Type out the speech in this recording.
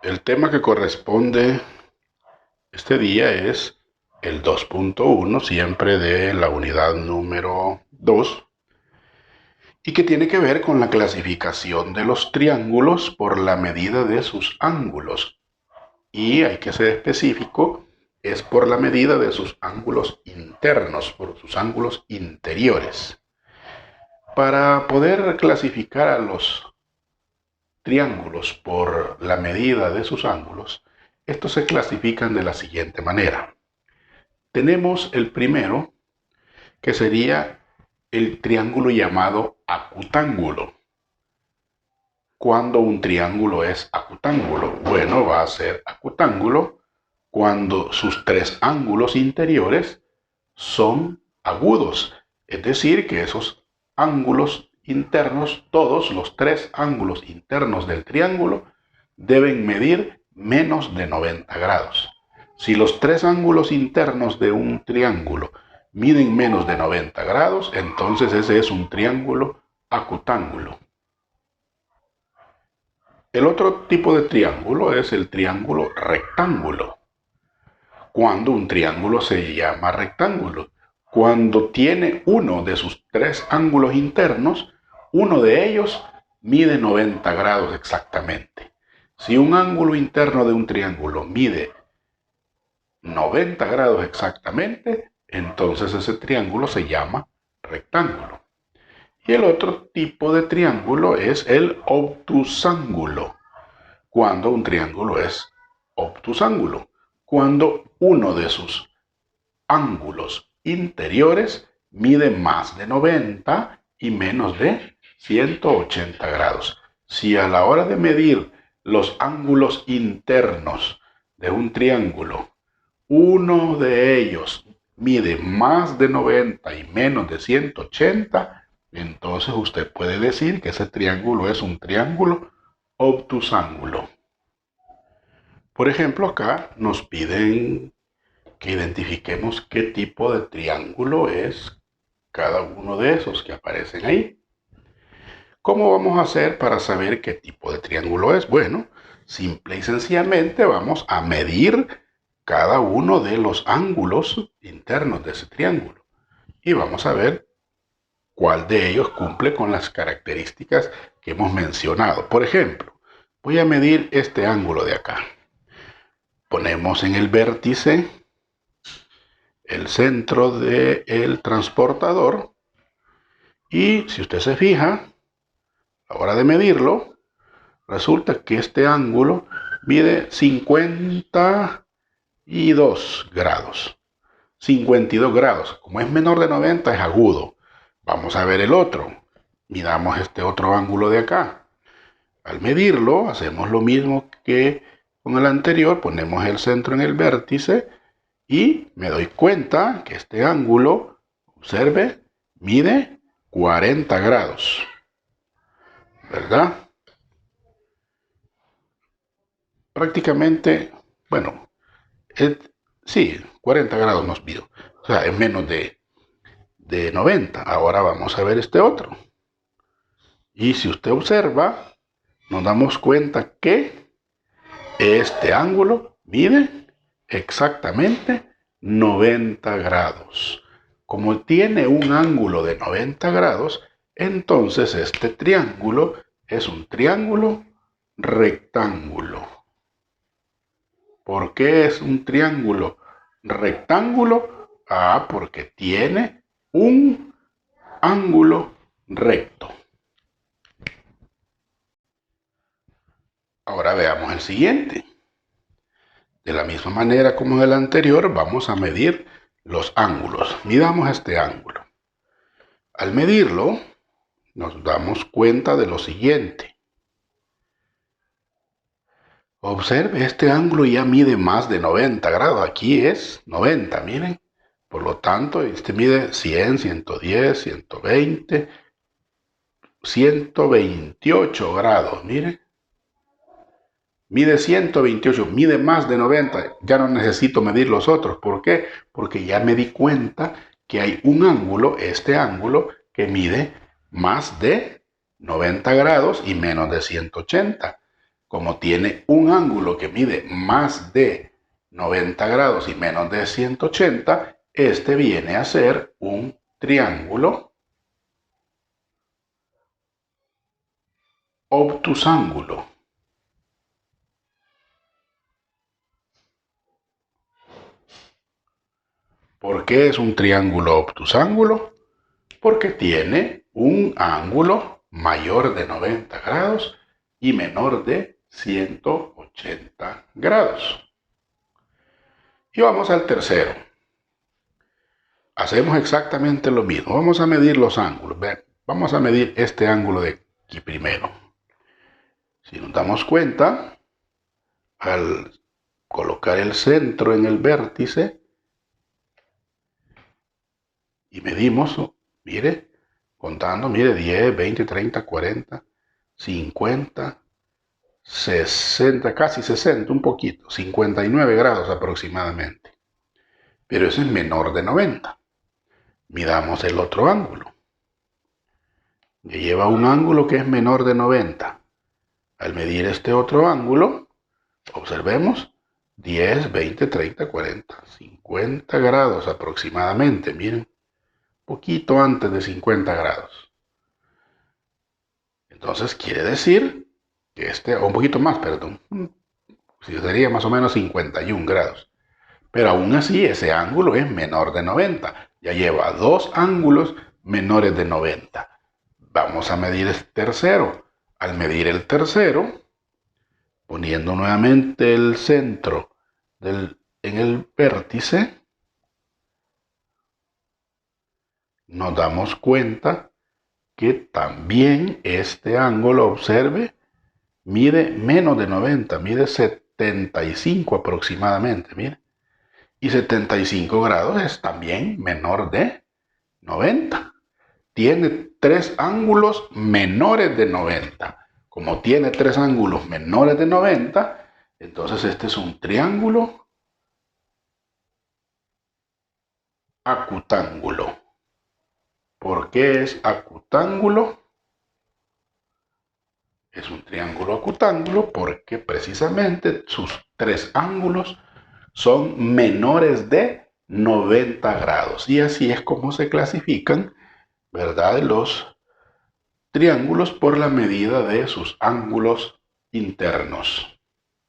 El tema que corresponde este día es el 2.1, siempre de la unidad número 2, y que tiene que ver con la clasificación de los triángulos por la medida de sus ángulos. Y hay que ser específico, es por la medida de sus ángulos internos, por sus ángulos interiores. Para poder clasificar a los triángulos por la medida de sus ángulos, estos se clasifican de la siguiente manera. Tenemos el primero, que sería el triángulo llamado acutángulo. ¿Cuándo un triángulo es acutángulo? Bueno, va a ser acutángulo cuando sus tres ángulos interiores son agudos. Es decir, que esos ángulos internos, todos los tres ángulos internos del triángulo, deben medir menos de 90 grados. Si los tres ángulos internos de un triángulo miden menos de 90 grados, entonces ese es un triángulo acutángulo. El otro tipo de triángulo es el triángulo rectángulo. Cuando un triángulo se llama rectángulo, cuando tiene uno de sus tres ángulos internos, uno de ellos mide 90 grados exactamente. Si un ángulo interno de un triángulo mide 90 grados exactamente, entonces ese triángulo se llama rectángulo. Y el otro tipo de triángulo es el obtusángulo. Cuando un triángulo es obtusángulo, cuando uno de sus ángulos interiores mide más de 90 y menos de 180 grados. Si a la hora de medir los ángulos internos de un triángulo, uno de ellos mide más de 90 y menos de 180, entonces usted puede decir que ese triángulo es un triángulo obtusángulo. Por ejemplo, acá nos piden que identifiquemos qué tipo de triángulo es cada uno de esos que aparecen ahí. ¿Cómo vamos a hacer para saber qué tipo de triángulo es? Bueno, simple y sencillamente vamos a medir cada uno de los ángulos internos de ese triángulo y vamos a ver cuál de ellos cumple con las características que hemos mencionado. Por ejemplo, voy a medir este ángulo de acá. Ponemos en el vértice el centro del transportador y si usted se fija, a la hora de medirlo, resulta que este ángulo mide 52 grados. 52 grados. Como es menor de 90 es agudo. Vamos a ver el otro. Midamos este otro ángulo de acá. Al medirlo, hacemos lo mismo que con el anterior. Ponemos el centro en el vértice y me doy cuenta que este ángulo, observe, mide 40 grados. ¿Verdad? Prácticamente, bueno, sí, 40 grados nos pido. O sea, es menos de 90. Ahora vamos a ver este otro. Y si usted observa, nos damos cuenta que este ángulo mide exactamente 90 grados. Como tiene un ángulo de 90 grados, entonces este triángulo es un triángulo rectángulo. ¿Por qué es un triángulo rectángulo? Ah, porque tiene un ángulo recto. Ahora veamos el siguiente. De la misma manera como en el anterior, vamos a medir los ángulos. Midamos este ángulo. Al medirlo, nos damos cuenta de lo siguiente. Observe, este ángulo ya mide más de 90 grados. Aquí es 90, miren. Por lo tanto, este mide 100, 110, 120, 128 grados, miren. Mide 128, mide más de 90. Ya no necesito medir los otros. ¿Por qué? Porque ya me di cuenta que hay un ángulo, este ángulo, que mide más de 90 grados y menos de 180. como tiene un ángulo que mide más de 90 grados y menos de 180, este viene a ser un triángulo obtusángulo. ¿Por qué es un triángulo obtusángulo? Porque tiene un ángulo mayor de 90 grados y menor de 180 grados. Y vamos al tercero. Hacemos exactamente lo mismo. Vamos a medir los ángulos. Vamos a medir este ángulo de aquí primero. Si nos damos cuenta, al colocar el centro en el vértice y medimos, mire, contando, mire, 10, 20, 30, 40, 50, 60, casi 60, un poquito, 59 grados aproximadamente. Pero ese es menor de 90. Midamos el otro ángulo. Ya lleva un ángulo que es menor de 90. Al medir este otro ángulo, observemos, 10, 20, 30, 40, 50 grados aproximadamente. Miren, poquito antes de 50 grados. Entonces quiere decir que o un poquito más, perdón, sería más o menos 51 grados. Pero aún así ese ángulo es menor de 90. Ya lleva dos ángulos menores de 90. Vamos a medir el tercero. Al medir el tercero, poniendo nuevamente el centro en el vértice, nos damos cuenta que también este ángulo, observe, mide menos de 90, mide 75 aproximadamente, mire. Y 75 grados es también menor de 90. Tiene tres ángulos menores de 90. Como tiene tres ángulos menores de 90, entonces este es un triángulo acutángulo. ¿Por qué es acutángulo? Es un triángulo acutángulo porque precisamente sus tres ángulos son menores de 90 grados. Y así es como se clasifican, ¿verdad?, los triángulos por la medida de sus ángulos internos.